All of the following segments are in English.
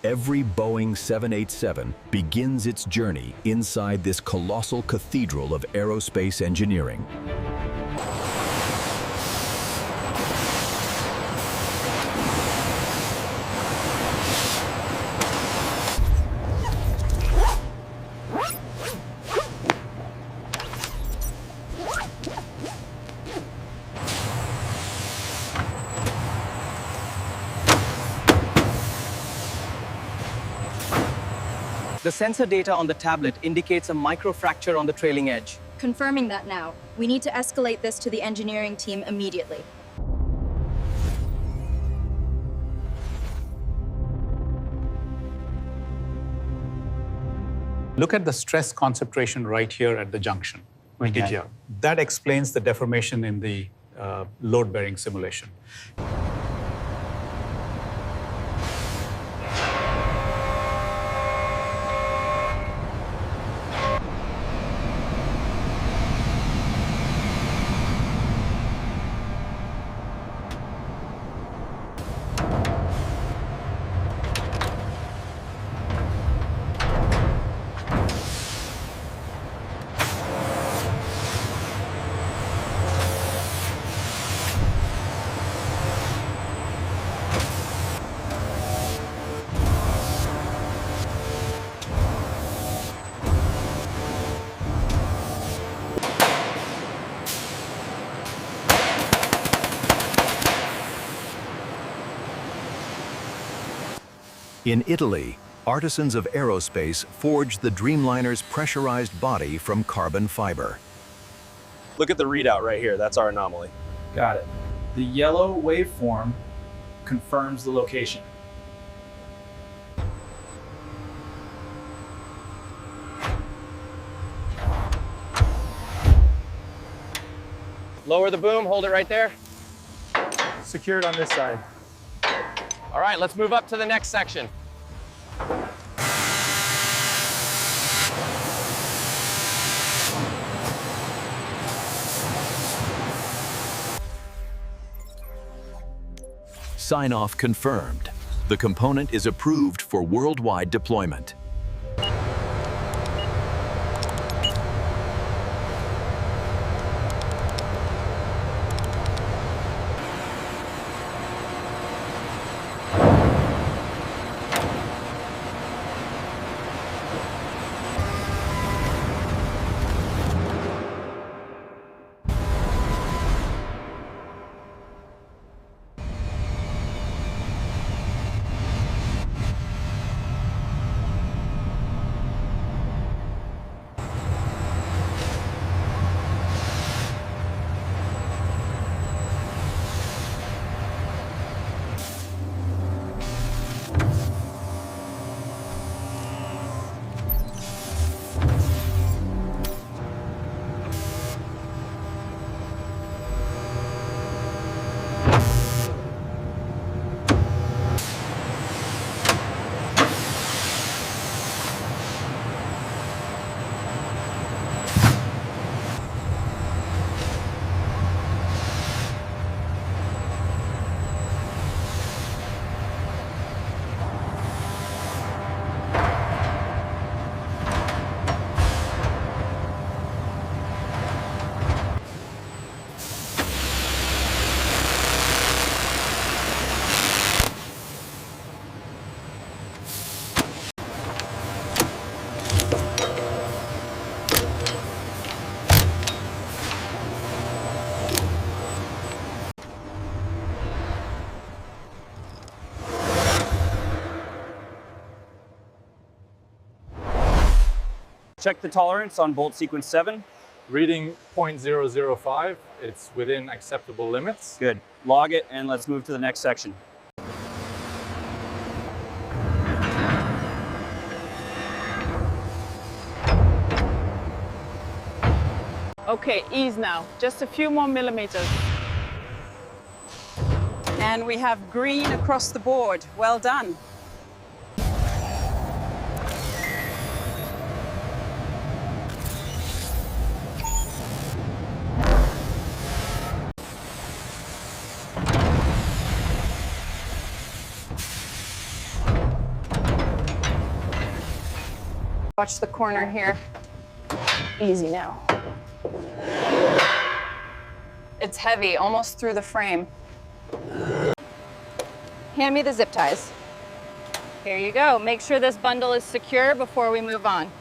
Every Boeing 787 begins its journey inside this colossal cathedral of aerospace engineering. The sensor data on the tablet indicates a microfracture on the trailing edge. Confirming that now. We need to escalate this to the engineering team immediately. Look at the stress concentration right here at the junction. Right here. That explains the deformation in the load-bearing simulation. In Italy, artisans of aerospace forged the Dreamliner's pressurized body from carbon fiber. Look at the readout right here. That's our anomaly. Got it. The yellow waveform confirms the location. Lower the boom, hold it right there. Secured on this side. All right, let's move up to the next section. Sign-off confirmed. The component is approved for worldwide deployment. Check the tolerance on bolt sequence 7. Reading 0.005. It's within acceptable limits. Good. Log it and let's move to the next section. Okay, ease now. Just a few more millimeters. And we have green across the board. Well done. Watch the corner here. Easy now. It's heavy, almost through the frame. Hand me the zip ties. Here you go. Make sure this bundle is secure before we move on.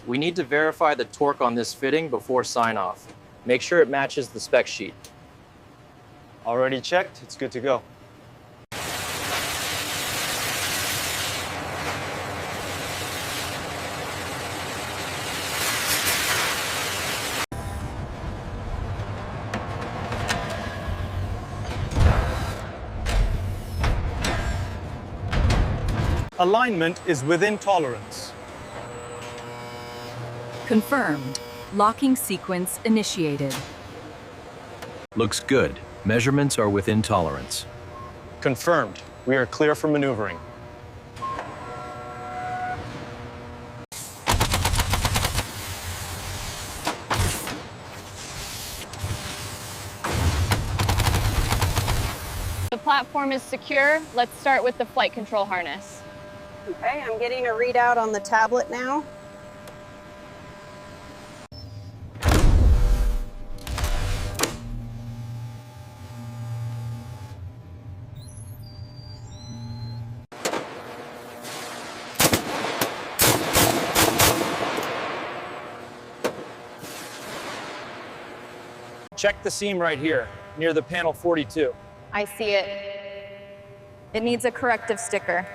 We need to verify the torque on this fitting before sign-off. Make sure it matches the spec sheet. Already checked, it's good to go. Alignment is within tolerance. Confirmed. Locking sequence initiated. Looks good. Measurements are within tolerance. Confirmed. We are clear for maneuvering. The platform is secure. Let's start with the flight control harness. Okay, I'm getting a readout on the tablet now. Check the seam right here, near the panel 42. I see it. It needs a corrective sticker.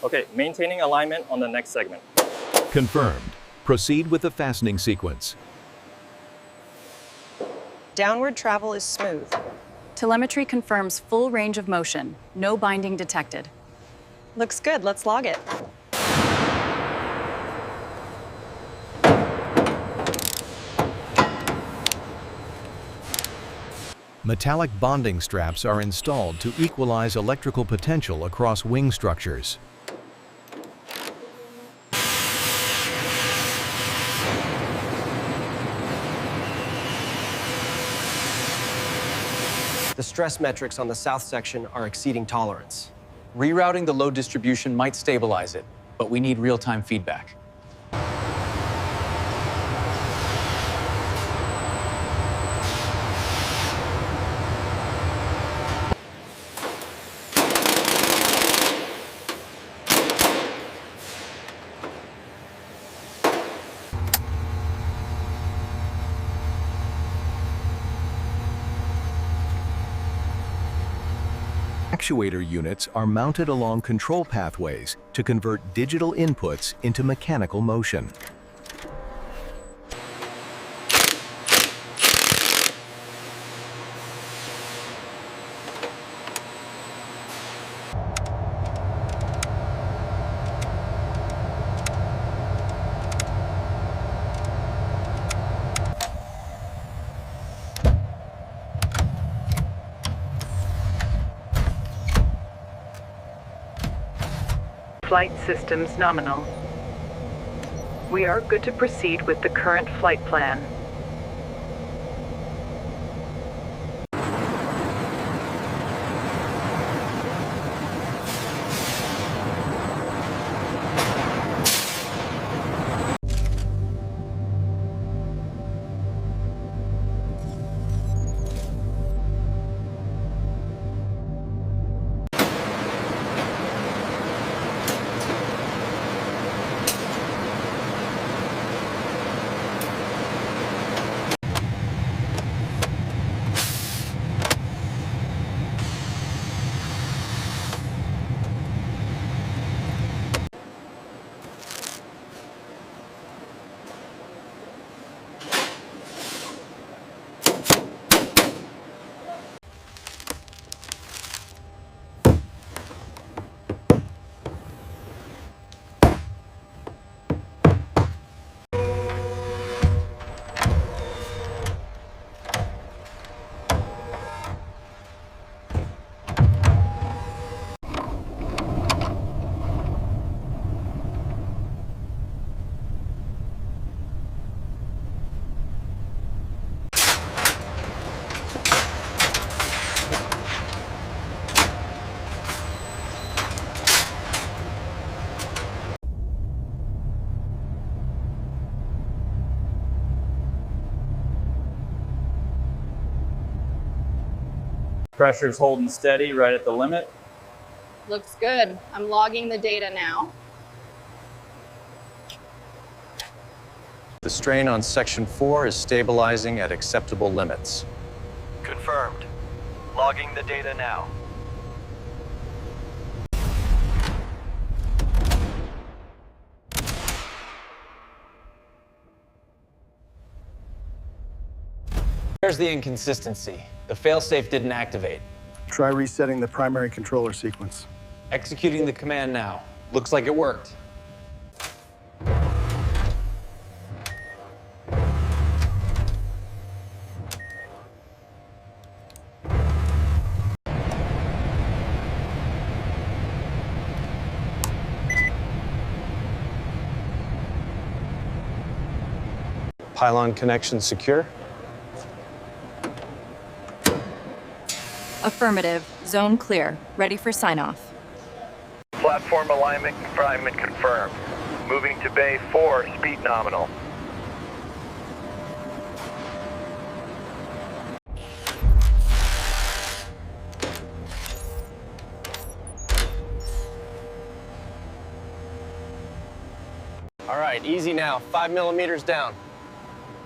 Okay, maintaining alignment on the next segment. Confirmed. Proceed with the fastening sequence. Downward travel is smooth. Telemetry confirms full range of motion. No binding detected. Looks good, let's log it. Metallic bonding straps are installed to equalize electrical potential across wing structures. The stress metrics on the south section are exceeding tolerance. Rerouting the load distribution might stabilize it, but we need real-time feedback. Actuator units are mounted along control pathways to convert digital inputs into mechanical motion. Flight systems nominal. We are good to proceed with the current flight plan. Pressure's holding steady right at the limit. Looks good. I'm logging the data now. The strain on section 4 is stabilizing at acceptable limits. Confirmed. Logging the data now. Here's the inconsistency. The failsafe didn't activate. Try resetting the primary controller sequence. Executing the command now. Looks like it worked. Pylon connection secure. Affirmative. Zone clear. Ready for sign-off. Platform alignment confinement confirmed. Moving to Bay 4, speed nominal. All right, easy now. 5 millimeters down.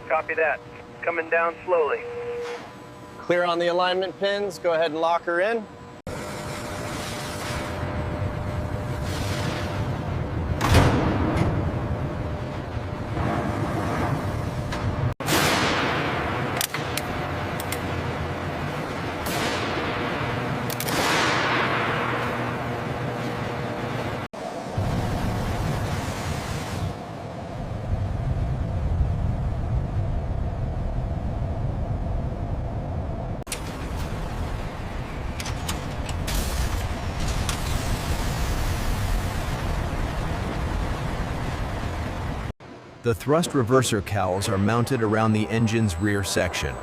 Copy that. Coming down slowly. Clear on the alignment pins. Go ahead and lock her in. The thrust reverser cowls are mounted around the engine's rear section.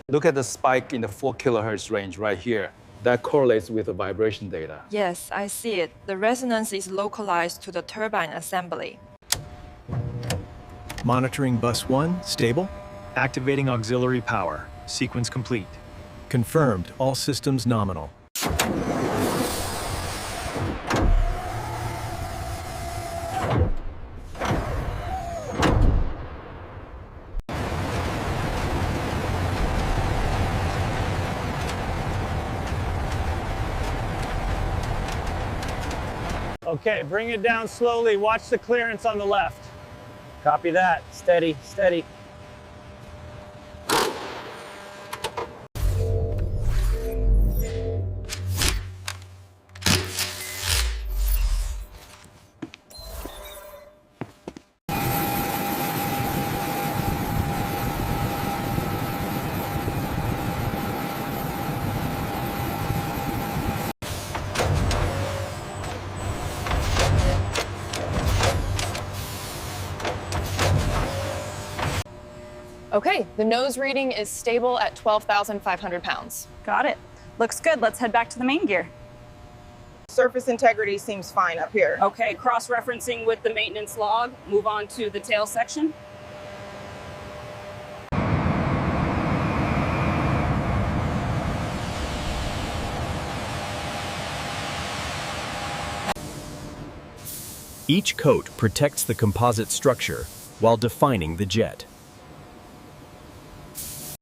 Look at the spike in the 4 kilohertz range right here. That correlates with the vibration data. Yes, I see it. The resonance is localized to the turbine assembly. Monitoring bus 1, stable. Activating auxiliary power. Sequence complete. Confirmed, all systems nominal. Okay, bring it down slowly. Watch the clearance on the left. Copy that. Steady, steady. Okay, the nose reading is stable at 12,500 pounds. Got it. Looks good. Let's head back to the main gear. Surface integrity seems fine up here. Okay, cross-referencing with the maintenance log. Move on to the tail section. Each coat protects the composite structure while defining the jet.